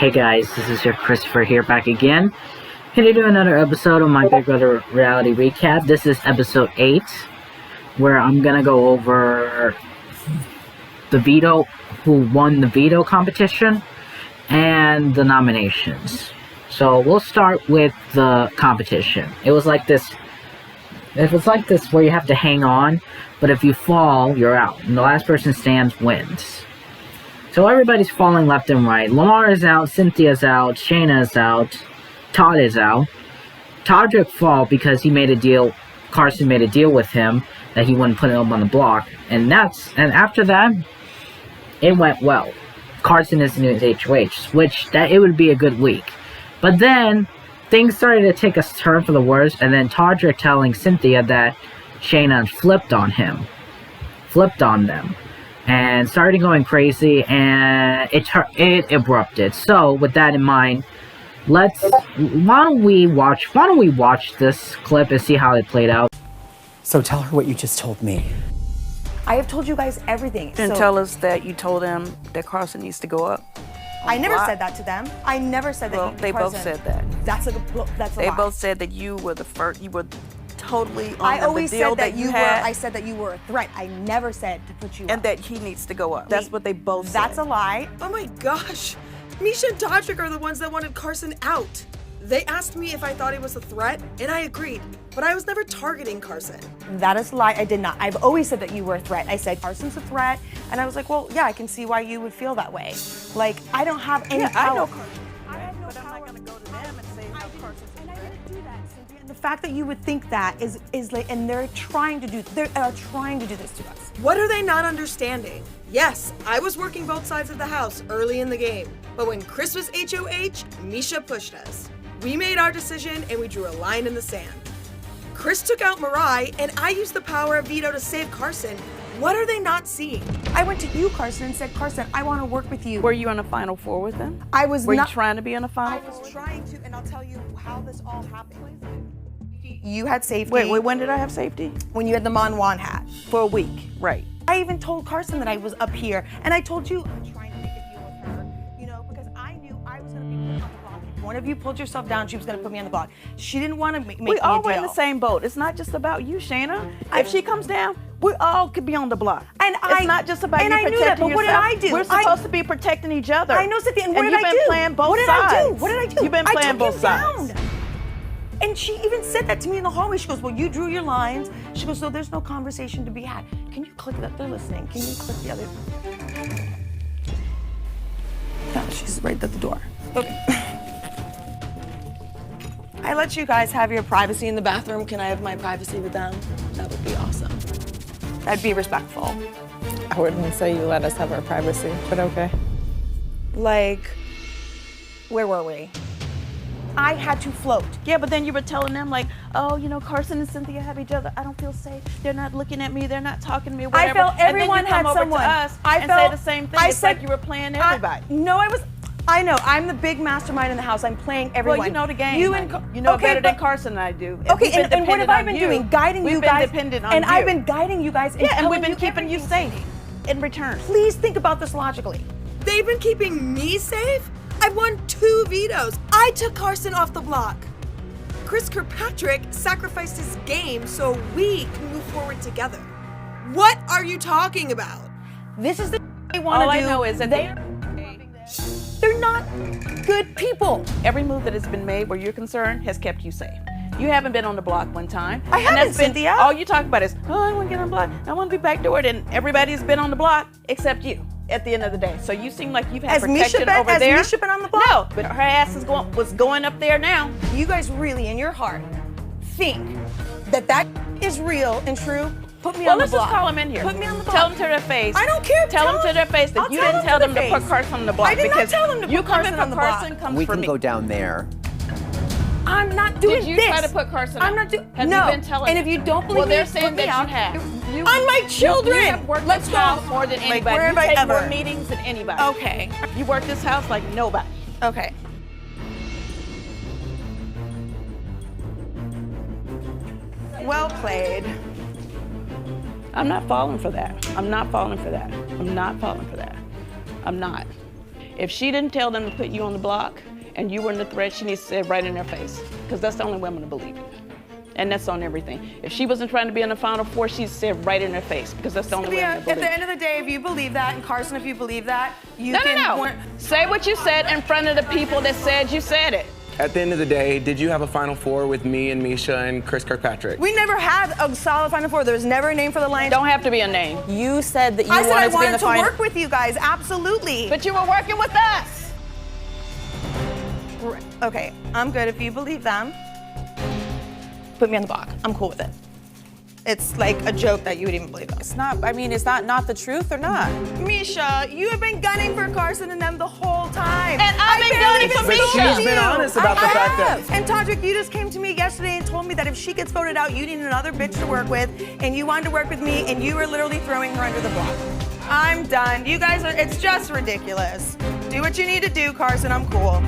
Hey guys, this is your Christopher here back again. Here to do another episode of my Big Brother reality recap. This is episode 8, where I'm gonna go over the veto, who won the veto competition, and the nominations. So we'll start with the competition. It was like this where you have to hang on, but if you fall, you're out. And the last person stands wins. So everybody's falling left and right. Lamar is out, Cynthia's out, Shayna is out, Todd is out. Todrick fall because he made a deal, Carson made a deal with him that he wouldn't put him on the block. And after that, it went well. Carson is the new HOH, which it would be a good week. But then, things started to take a turn for the worse, and then Todrick telling Cynthia that Shayna flipped on them. And started going crazy, and it erupted. So, with that in mind, why don't we watch this clip and see how it played out? So tell her what you just told me. I have told you guys everything. And tell us that you told him that Carson needs to go up. I never said that to them. I never said that. Well, they both said that. That's a They lie. both said that you were the first. You were totally on I always the deal said that you had, were. I said that you were a threat. I never said to put you and up. that he needs to go up. That's what they both said. That's a lie. Oh my gosh. Misha and Todrick are the ones that wanted Carson out. They asked me if I thought he was a threat, and I agreed. But I was never targeting Carson. That is a lie. I did not. I've always said that you were a threat. I said Carson's a threat, and I was like, well, yeah, I can see why you would feel that way. Like, I don't have any power. I know Carson. I have no but power. I'm not going to go to them and say how Carson's a And I threat. didn't do that, Cynthia. And the fact that you would think that is like, and they are trying to do this to us. What are they not understanding? Yes, I was working both sides of the house early in the game. But when Chris was HOH, Misha pushed us. We made our decision and we drew a line in the sand. Chris took out Mariah and I used the power of veto to save Carson. What are they not seeing? I went to you, Carson, and said, Carson, I want to work with you. Were you in a Final Four with them? I was Were not. you trying to be in a I Final was Four? trying to, and I'll tell you how this all happened. You had safety. Wait, when did I have safety? When you had the Mon Juan hat. For a week, right. I even told Carson that I was up here, and I told you I'm trying to make a deal with her, because I knew I was going to be put on the block. If one of you pulled yourself down, she was going to put me on the block. She didn't want to make me a We all deal. were in the same boat. It's not just about you, Shayna. If she comes down, we all could be on the block. And it's not just about and you I knew protecting that, but yourself. what did I do? We're supposed to be protecting each other. I know, Cynthia, and what did I do? you've been playing both What did sides. I do? What did I do? You've been playing both I took sides. him down. And she even said that to me in the hallway. She goes, well, you drew your lines. She goes, so there's no conversation to be had. Can you click that? They're listening. Can you click the other? No, she's right at the door. Okay. I let you guys have your privacy in the bathroom. Can I have my privacy with them? That would be awesome. That'd be respectful. I wouldn't say you let us have our privacy, but okay. Like, where were we? I had to float. Yeah, but then you were telling them like, oh, Carson and Cynthia have each other. I don't feel safe. They're not looking at me. They're not talking to me. Whatever. I felt everyone and then you come had over someone. to us I and felt, say the same thing. I It's said, like you were playing everybody. I know. I'm the big mastermind in the house. I'm playing everyone. Well, you know the game. You know better than Carson and I do. Okay, and what have I been doing? Guiding you guys. We've been dependent on you. And I've been guiding you guys. Yeah, and we've been keeping you safe in return. Please think about this logically. They've been keeping me safe? I won 2 vetoes. I took Carson off the block. Chris Kirkpatrick sacrificed his game so we can move forward together. What are you talking about? This is the they want to do. All I know is that they're not good people. Every move that has been made where you're concerned has kept you safe. You haven't been on the block one time. I haven't, Cynthia. All you talk about is, oh, I want to get on the block. I want to be backdoored. And everybody's been on the block except you at the end of the day. So you seem like you've had protection over there. Has Misha been on the block? No, but her ass was going up there now. You guys really, in your heart, think that is real and true? Put me on the block. Well, let's just call them in here. Put me on the block. Tell them to their face. I don't care. Tell them to their face that I'll you didn't tell them to put Carson on the block. I did not tell them to you put Carson on the block. Carson comes We for can me. go down there. I'm not doing this. Did you try to put Carson I'm out? not doing. Have no. you been telling and them? if you don't believe well, they're me, saying put me that out. you have. On my children. You have worked Let's this go. house more than Like, anybody. where You have I take ever? more meetings than anybody. Okay. You work this house like nobody. Okay. Well played. I'm not falling for that. I'm not falling for that. I'm not falling for that. I'm not. If she didn't tell them to put you on the block and you were in the threat, she needs to say it right in their face, because that's the only women to believe it. And that's on everything. If she wasn't trying to be in the Final Four, she'd say it right in their face, because that's the only way to believe it. At the end of the day, if you believe that, and Carson, if you believe that, you No. can... Say what you said in front of the people that said you said it. At the end of the day, did you have a Final Four with me and Misha and Chris Kirkpatrick? We never had a solid Final Four. There was never a name for the Lions. Don't have to be a name. You said that you I said I wanted to be in wanted the to final. work with you guys, absolutely. But you were working with us. Okay, I'm good if you believe them. Put me on the block. I'm cool with it. It's like a joke that you would even believe us. It's not, I mean, is that not the truth or not? Misha, you have been gunning for Carson and them the whole time. And I've been gunning for But Misha. she's been honest about the fact that... And Todrick, you just came to me yesterday and told me that if she gets voted out, you need another bitch to work with, and you wanted to work with me, and you were literally throwing her under the block. I'm done. You guys are, it's just ridiculous. Do what you need to do, Carson. I'm cool.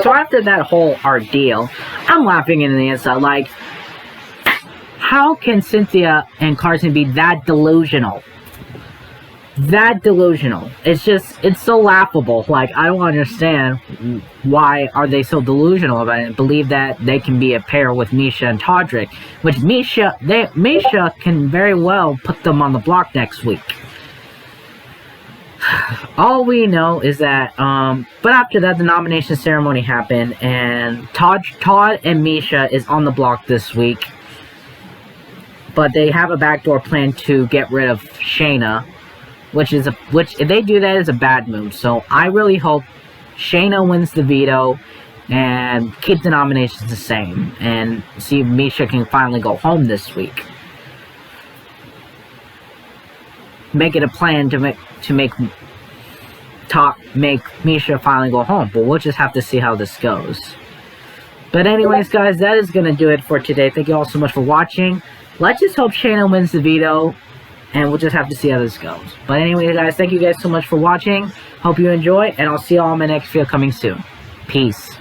So after that whole ordeal, I'm laughing in the inside, like, how can Cynthia and Carson be that delusional? That delusional. It's just, it's so laughable. Like, I don't understand why are they so delusional about it and believe that they can be a pair with Misha and Todrick. Which Misha can very well put them on the block next week. All we know is that, but after that, the nomination ceremony happened, and Todd and Misha is on the block this week. But they have a backdoor plan to get rid of Shayna, which if they do that is a bad move. So I really hope Shayna wins the veto and keep the nominations the same, and see if Misha can finally go home this week. Make it a plan to make Misha finally go home, but we'll just have to see how this goes. But anyways, guys, that is gonna do it for today. Thank you all so much for watching. Let's just hope Shayna wins the veto, and we'll just have to see how this goes. But anyway, guys, thank you guys so much for watching. Hope you enjoy, and I'll see you all in my next video coming soon. Peace.